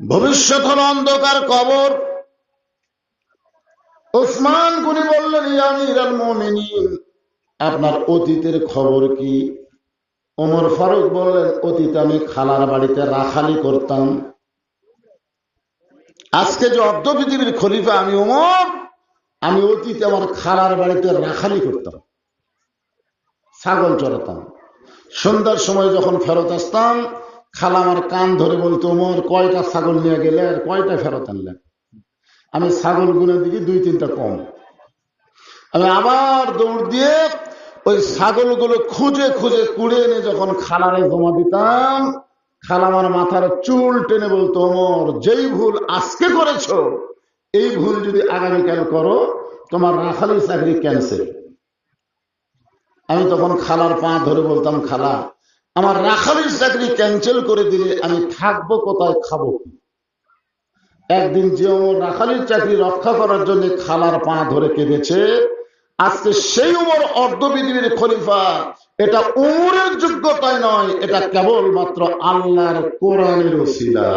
ভবিষ্যৎ হলো অন্ধকার কবর। ওসমান গনি বললেন, ইয়া আমিরাল মুমিনিন, আপনার অতীতের খবর কি? ওমর ফারুক বললেন, অতীতে আমি খালার বাড়িতে রাখালি করতাম। আজকে যে অর্ধ পৃথিবীর খলিফা আমি ওমর, আমি অতীতে আমার খালার বাড়িতে রাখালি করতাম, ছাগল চড়াতাম। সন্ধ্যার সময় যখন ফেরত আসতাম, খালা আমার কান ধরে বলতো, ওমর কয়টা ছাগল নিয়ে গেলে আর কয়টা ফেরত আনলেন? আমি ছাগল গুনে দিকে 2-3টা কম। আমি আবার দৌড় দিয়ে ওই ছাগলগুলো খুঁজে খুঁজে কুড়ে এনে যখন খালারে জমা দিতাম, খালা আমার মাথার চুল টেনে বলতো, ওমর যেই ভুল আজকে করেছো, এই ভুল যদি আগামীকাল করো, তোমার রাখালির চাকরি ক্যান্সেল। আমি তখন খালার পা ধরে বলতাম, খালা আমার রাখালির চাকরি ক্যান্সেল করে দিলে আমি থাকবো কোথায়, খাবো কি? একদিন যে ওমর রাখালির চাকরি রক্ষা করার জন্য খালার পা ধরে কেঁদেছে, আজকে সেই উমর অর্ধ পৃথিবীর খলিফা। এটা উমরের যোগ্যতায় নয়, এটা কেবলমাত্র আল্লাহর কোরআনের ওসিলা।